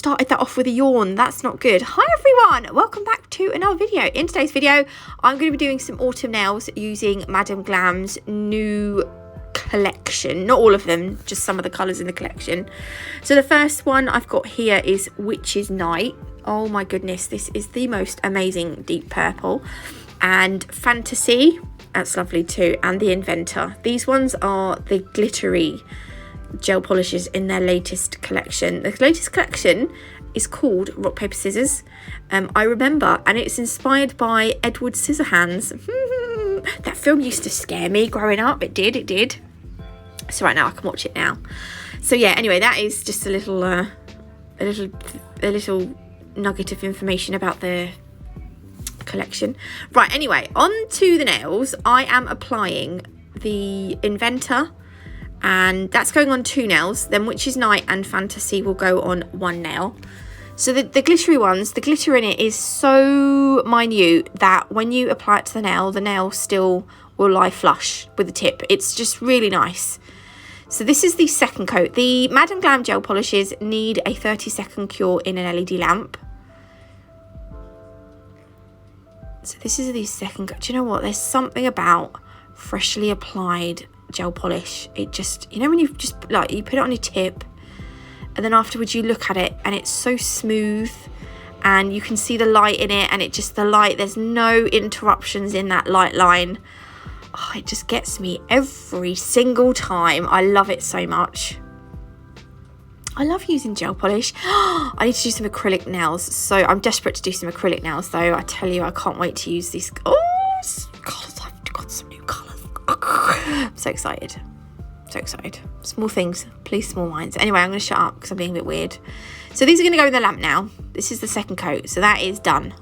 started that off with a yawn. That's not good. Hi everyone, welcome back to another video. In today's video, I'm going to be doing some autumn nails using Madam Glam's new collection. Not all of them, just some of the colours in the collection. So the first one I've got here is Witch's Night. Oh my goodness, this is the most amazing deep purple. And Fantasy, that's lovely too. And the Inventor. These ones are the glittery gel polishes in their latest collection. The latest collection is called Rock Paper Scissors. I remember, and it's inspired by Edward Scissorhands. That film used to scare me growing up. It did. So right now I can watch it now. So yeah, anyway, that is just a little nugget of information about the collection. Right, anyway, on to the nails. I am applying the Inventor, and that's going on 2 nails. Then Witch's Night and Fantasy will go on 1 nail. So the glittery ones, the glitter in it is so minute that when you apply it to the nail still will lie flush with the tip. It's just really nice. So this is the second coat. The Madam Glam gel polishes need a 30-second cure in an LED lamp. So this is the second coat. Do you know what? There's something about freshly applied gel polish. It just, you know, when you just like you put it on your tip and then afterwards you look at it and it's so smooth and you can see the light in it, and it just, the light, there's no interruptions in that light line. Oh, it just gets me every single time. I love it so much. I love using gel polish. I need to do some acrylic nails, so I'm desperate to do some acrylic nails though. I tell you, I can't wait to use these. Oh, colours, I've got some new colours. I'm so excited. Small things, please, small minds. Anyway, I'm going to shut up because I'm being a bit weird. So these are going to go in the lamp now. This is the second coat, so that is done.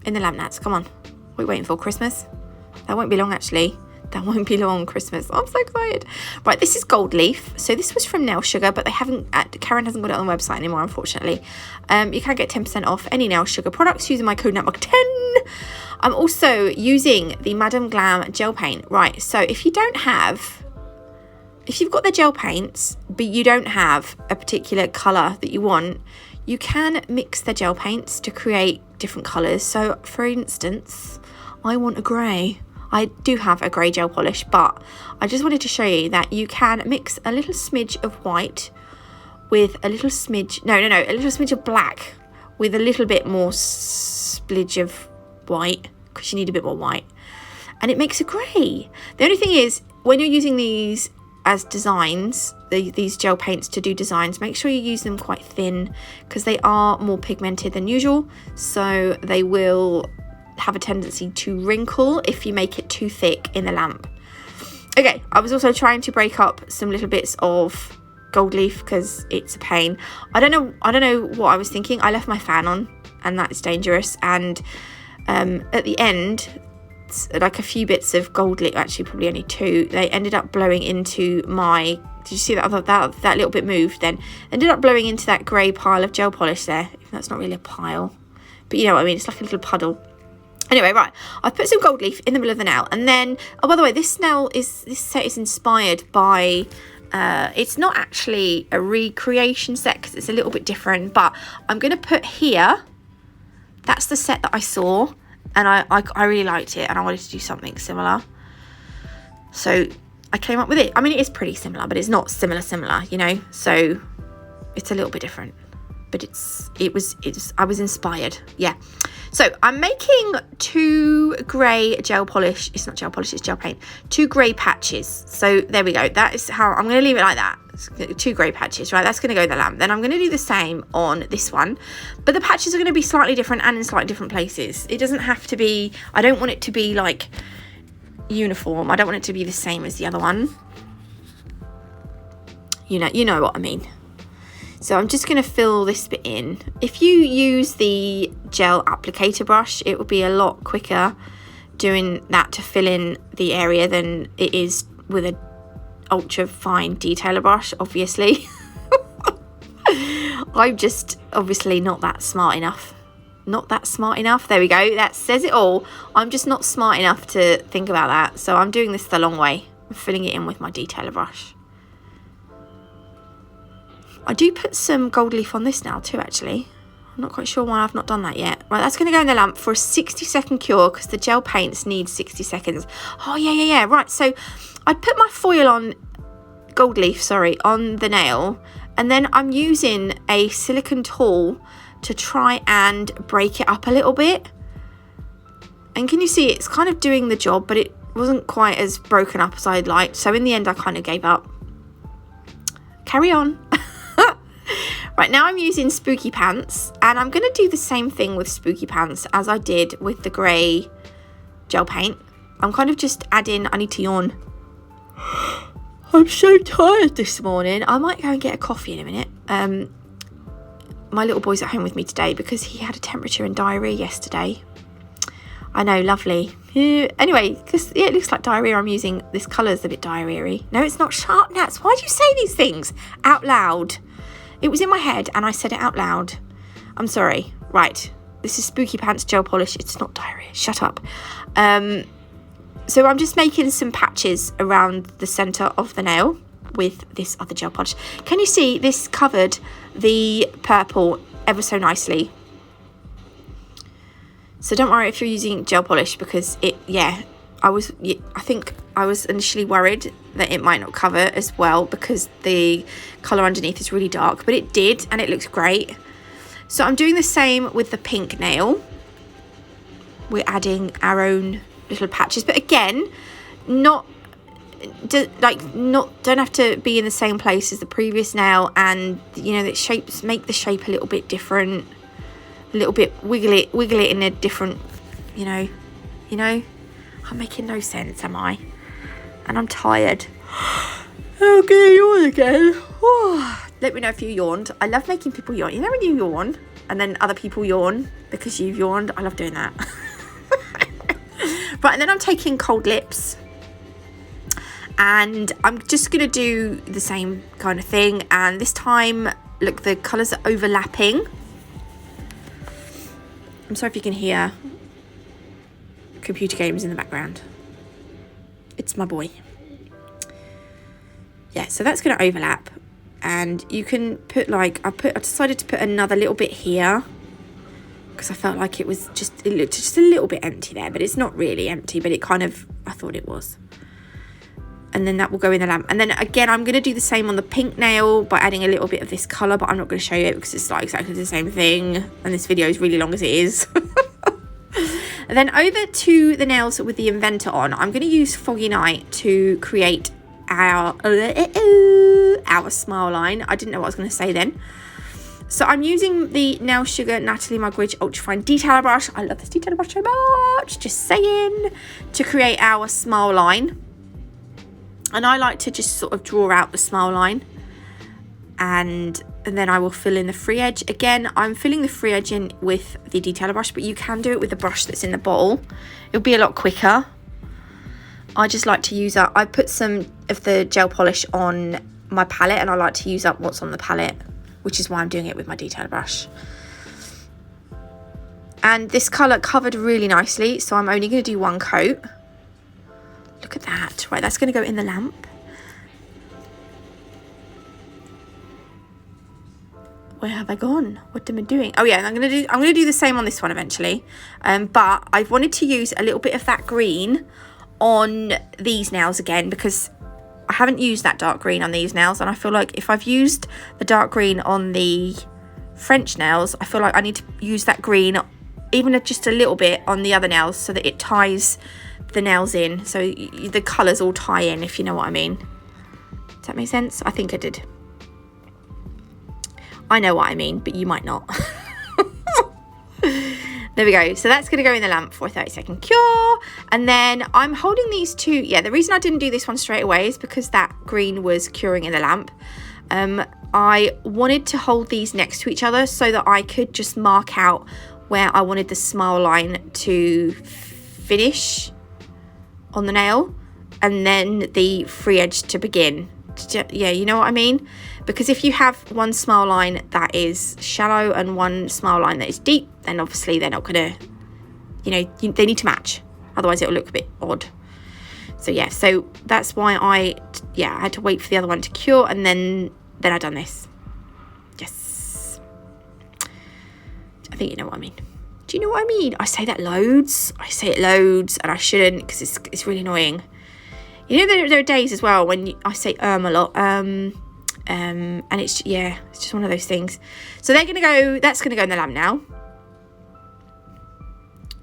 In the lamp, Nats, come on. What are we waiting for? Christmas? That won't be long, actually. That won't be long, Christmas. I'm so excited. Right, this is Gold Leaf. So this was from Nail Sugar, but they haven't, Karen hasn't got it on the website anymore, unfortunately. You can get 10% off any Nail Sugar products using my code NATMUG10. I'm also using the Madam Glam gel paint. Right, so if you've got the gel paints, but you don't have a particular colour that you want, you can mix the gel paints to create different colours. So for instance, I want a grey. I do have a grey gel polish, but I just wanted to show you that you can mix a little smidge of white with a little smidge, a little smidge of black with a little bit more splidge of white, because you need a bit more white, and it makes a grey. The only thing is, when you're using these as designs, these gel paints to do designs, make sure you use them quite thin, because they are more pigmented than usual, so they will have a tendency to wrinkle if you make it too thick in the lamp. Okay, I was also trying to break up some little bits of Gold Leaf because it's a pain. I don't know what I was thinking. I left my fan on, and that is dangerous. And at the end, like a few bits of Gold Leaf, actually probably only 2, they ended up blowing into my, did you see that little bit moved then? Ended up blowing into that grey pile of gel polish there. That's not really a pile, but you know what I mean, it's like a little puddle. Anyway, right, I've put some Gold Leaf in the middle of the nail, and then, oh, by the way, this set is inspired by, it's not actually a recreation set because it's a little bit different, but I'm going to put here, that's the set that I saw, and I really liked it, and I wanted to do something similar. So I came up with it. I mean, it is pretty similar, but it's not similar, you know, so it's a little bit different. But I was inspired, yeah. So I'm making 2 grey gel polish, it's not gel polish, it's gel paint, 2 grey patches. So there we go, that is how, I'm gonna leave it like that. 2 grey patches, right, that's gonna go in the lamp. Then I'm gonna do the same on this one, but the patches are gonna be slightly different and in slightly different places. It doesn't have to be, I don't want it to be like uniform. I don't want it to be the same as the other one. You know what I mean. So I'm just going to fill this bit in. If you use the gel applicator brush, it will be a lot quicker doing that to fill in the area than it is with an ultra fine detailer brush, obviously. I'm just obviously not that smart enough. There we go. That says it all. I'm just not smart enough to think about that. So I'm doing this the long way. I'm filling it in with my detailer brush. I do put some gold leaf on this now too, actually. I'm not quite sure why I've not done that yet. Right, that's going to go in the lamp for a 60-second cure because the gel paints need 60 seconds. Oh, yeah. Right, so I'd put my foil on, gold leaf, sorry, on the nail. And then I'm using a silicone tool to try and break it up a little bit. And can you see it's kind of doing the job, but it wasn't quite as broken up as I'd liked. So in the end, I kind of gave up. Carry on. Right, now I'm using Spooky Pants, and I'm going to do the same thing with Spooky Pants as I did with the grey gel paint. I'm kind of just adding, I need to yawn. I'm so tired this morning. I might go and get a coffee in a minute. My little boy's at home with me today because he had a temperature and diarrhea yesterday. I know, lovely. Anyway, because it looks like diarrhea, I'm using this colour's a bit diarrhea-y. No, it's not sharp nuts. Why do you say these things out loud? It was in my head and I said it out loud. I'm sorry. Right, this is Spooky Pants gel polish. It's not diarrhea. Shut up. So I'm just making some patches around the centre of the nail with this other gel polish. Can you see this covered the purple ever so nicely? So don't worry if you're using gel polish because I think I was initially worried that it might not cover as well because the colour underneath is really dark, but it did and it looks great. So I'm doing the same with the pink nail. We're adding our own little patches, but again, don't have to be in the same place as the previous nail, and you know, that make the shape a little bit different, a little bit wiggle it in a different, you know, I'm making no sense, am I? And I'm tired. I'm gonna yawn again. Let me know if you yawned. I love making people yawn. You know when you yawn and then other people yawn because you've yawned? I love doing that. Right, and then I'm taking Cold Lips. And I'm just going to do the same kind of thing. And this time, look, the colours are overlapping. I'm sorry if you can hear computer games in the background. It's my boy. Yeah, so that's going to overlap. And you can put I decided to put another little bit here. Because I felt like it looked just a little bit empty there. But it's not really empty, but I thought it was. And then that will go in the lamp. And then again, I'm going to do the same on the pink nail by adding a little bit of this colour, but I'm not going to show you it because it's like exactly the same thing. And this video is really long as it is. And then over to the nails with the Inventor on, I'm going to use Foggy Night to create our smile line. I didn't know what I was going to say then. So I'm using the Nail Sugar Natalie Mugridge Ultrafine Detailer Brush. I love this detailer brush so much. Just saying. To create our smile line. And I like to just sort of draw out the smile line. And then I will fill in the free edge. Again, I'm filling the free edge in with the detailer brush, but you can do it with the brush that's in the bottle. It'll be a lot quicker. I just like to use up, I put some of the gel polish on my palette and I like to use up what's on the palette, which is why I'm doing it with my detailer brush. And this colour covered really nicely, so I'm only going to do one coat. Look at that. Right, that's going to go in the lamp. Where have I gone? What am I doing? Oh yeah, and I'm going to do the same on this one eventually. But I wanted to use a little bit of that green on these nails again because I haven't used that dark green on these nails, and I feel like if I've used the dark green on the French nails, I feel like I need to use that green even just a little bit on the other nails so that it ties the nails in, so the colours all tie in, if you know what I mean. Does that make sense? I think I did. I know what I mean, but you might not. There we go. So that's going to go in the lamp for a 30-second cure. And then I'm holding these two. Yeah, the reason I didn't do this one straight away is because that green was curing in the lamp. I wanted to hold these next to each other so that I could just mark out where I wanted the smile line to finish on the nail and then the free edge to begin. Yeah, you know what I mean? Because if you have one smile line that is shallow and one smile line that is deep, then obviously they're not gonna, they need to match, otherwise it'll look a bit odd. So yeah, so that's why I had to wait for the other one to cure, and then I done this. think you know what I mean. Do you know what I mean? I say that loads. I say it loads, and I shouldn't, because it's really annoying. You know, there are days as well when I say a lot. And it's just one of those things. So that's gonna go in the lamp now.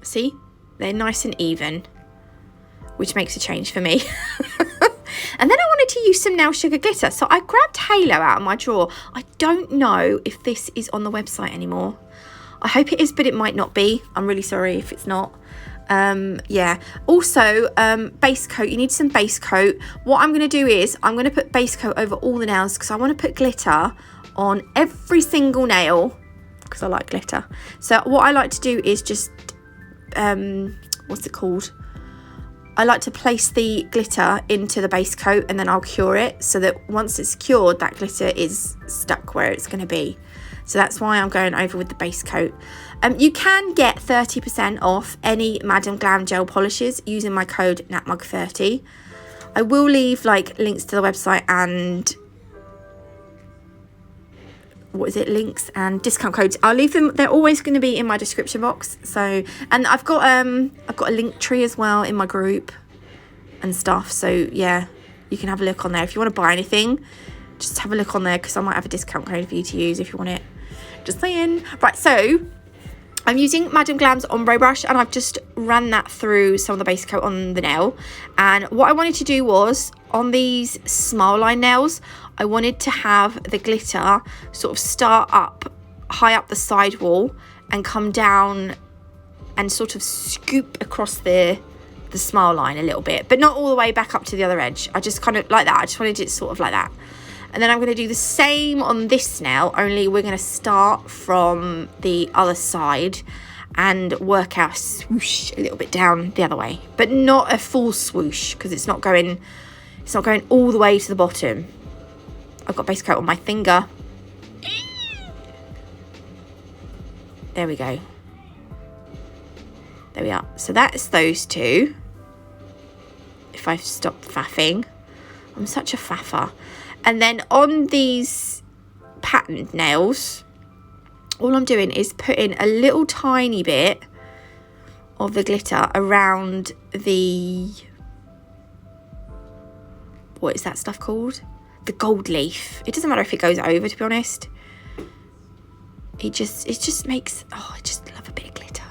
See, they're nice and even, which makes a change for me. And then I wanted to use some nail sugar glitter, so I grabbed Halo out of my drawer. I don't know if this is on the website anymore. I hope it is, but it might not be. I'm really sorry if it's not. Also, base coat. You need some base coat. What I'm going to do is I'm going to put base coat over all the nails, because I want to put glitter on every single nail, because I like glitter. So what I like to do is just what's it called? I like to place the glitter into the base coat, and then I'll cure it, so that once it's cured, that glitter is stuck where it's going to be. So that's why I'm going over with the base coat. You can get 30% off any Madam Glam gel polishes using my code NatMug30. I will leave links to the website and links and discount codes. I'll leave them. They're always going to be in my description box. So, and I've got a link tree as well in my group and stuff. So yeah, you can have a look on there if you want to buy anything. Just have a look on there, because I might have a discount code for you to use if you want it. Just saying. Right, so I'm using Madam Glam's ombre brush, and I've just ran that through some of the base coat on the nail. And what I wanted to do was, on these smile line nails, I wanted to have the glitter sort of start up high up the side wall and come down and sort of scoop across the smile line a little bit, but not all the way back up to the other edge. I just kind of like that. I just wanted it sort of like that. And then I'm going to do the same on this nail, only we're going to start from the other side and work our swoosh a little bit down the other way, but not a full swoosh, because it's not going all the way to the bottom. I've got base coat on my finger. There we go. There we are. So that's those two. If I've stopped faffing. I'm such a faffer. And then on these patterned nails, all I'm doing is putting a little tiny bit of the glitter around the, what is that stuff called? The gold leaf. It doesn't matter if it goes over, to be honest. It just makes, I just love a bit of glitter.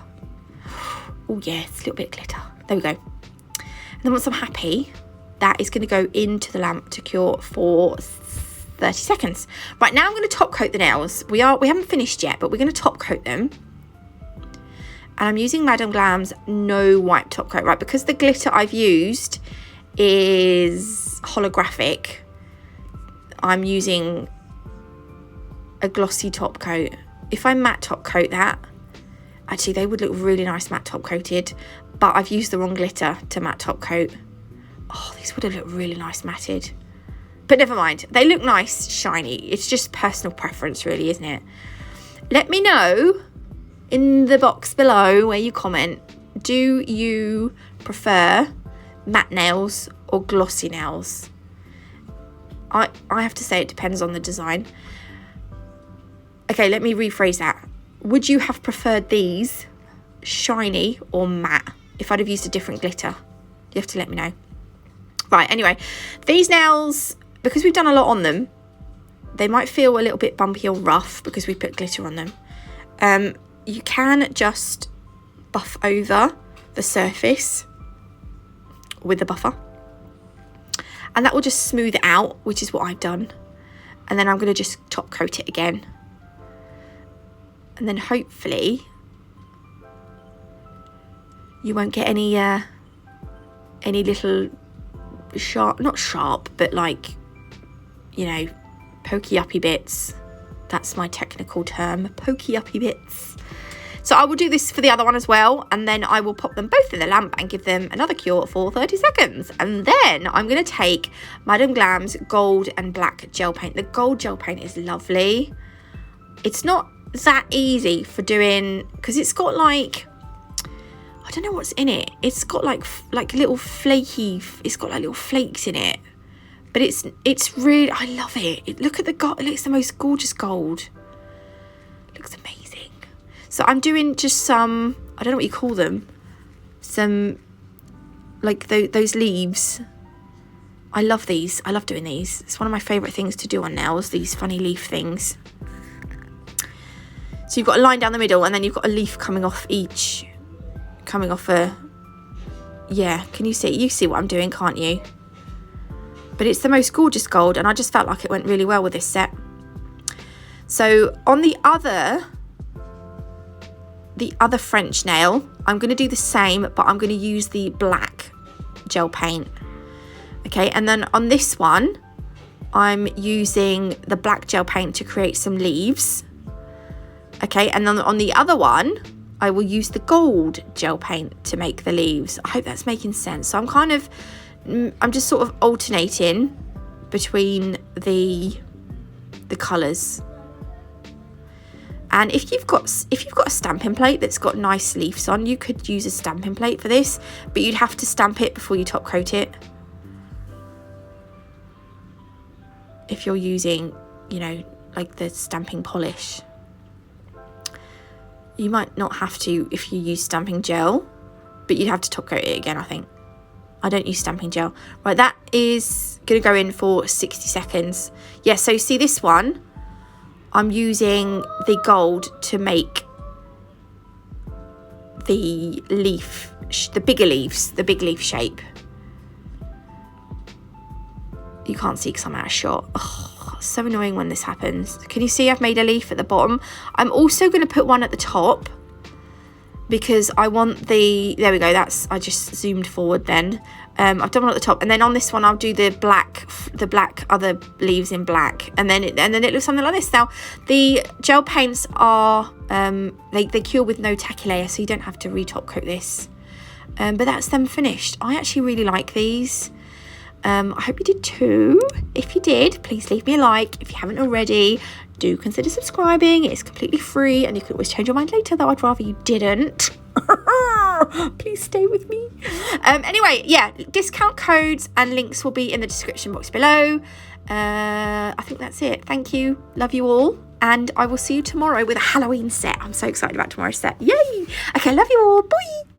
Oh yes, a little bit of glitter. There we go. And then once I'm happy, that is going to go into the lamp to cure for 30 seconds. Right, now I'm going to top coat the nails. We haven't finished yet, but we're going to top coat them. And I'm using Madam Glam's No Wipe Top Coat, right? Because the glitter I've used is holographic, I'm using a glossy top coat. If I matte top coat that, actually they would look really nice matte top coated, but I've used the wrong glitter to matte top coat. Oh, these would have looked really nice matted. But never mind. They look nice, shiny. It's just personal preference really, isn't it? Let me know in the box below where you comment. Do you prefer matte nails or glossy nails? I have to say it depends on the design. Okay, let me rephrase that. Would you have preferred these shiny or matte if I'd have used a different glitter? You have to let me know. Right, anyway, these nails, because we've done a lot on them, they might feel a little bit bumpy or rough because we put glitter on them. You can just buff over the surface with the buffer, and that will just smooth it out, which is what I've done. And then I'm going to just top coat it again, and then hopefully you won't get any little sharp, not sharp, but like, you know, pokey uppy bits. That's my technical term, pokey uppy bits. So I will do this for the other one as well, and then I will pop them both in the lamp and give them another cure for 30 seconds. And then I'm going to take Madam Glam's gold and black gel paint. The gold gel paint is lovely. It's not that easy for doing, because it's got like, I don't know what's in it. It's got like little flaky, it's got like little flakes in it. But it's really, I love it. Look at the gold, it looks the most gorgeous gold. It looks amazing. So I'm doing just some, I don't know what you call them, some like those leaves. I love these. I love doing these. It's one of my favourite things to do on nails, these funny leaf things. So you've got a line down the middle, and then you've got a leaf coming off yeah, can you see? You see what I'm doing, can't you? But it's the most gorgeous gold, and I just felt like it went really well with this set. So on the other French nail, I'm going to do the same, but I'm going to use the black gel paint. Okay, and then on this one, I'm using the black gel paint to create some leaves. Okay, and then on the other one, I will use the gold gel paint to make the leaves. I hope that's making sense. So I'm just sort of alternating between the colours. And if you've got a stamping plate that's got nice leaves on, you could use a stamping plate for this, but you'd have to stamp it before you top coat it. If you're using, you know, like the stamping polish. You might not have to if you use stamping gel, but you'd have to top coat it again, I think. I don't use stamping gel. Right, that is going to go in for 60 seconds. Yeah, so see this one, I'm using the gold to make the leaf, the bigger leaves, the big leaf shape. You can't see because I'm out of shot. Oh, so annoying when this happens. Can you see I've made a leaf at the bottom? I'm also going to put one at the top because I want the, there we go, I just zoomed forward then. I've done one at the top, and then on this one I'll do the black other leaves in black, and then it looks something like this. Now the gel paints are they cure with no tacky layer, so you don't have to retop coat this. But that's them finished. I actually really like these. I hope you did too. If you did, please leave me a like. If you haven't already, do consider subscribing. It's completely free, and you can always change your mind later, though I'd rather you didn't. Please stay with me. Anyway, yeah, discount codes and links will be in the description box below. I think that's it. Thank you. Love you all. And I will see you tomorrow with a Halloween set. I'm so excited about tomorrow's set. Yay! Okay, love you all. Bye.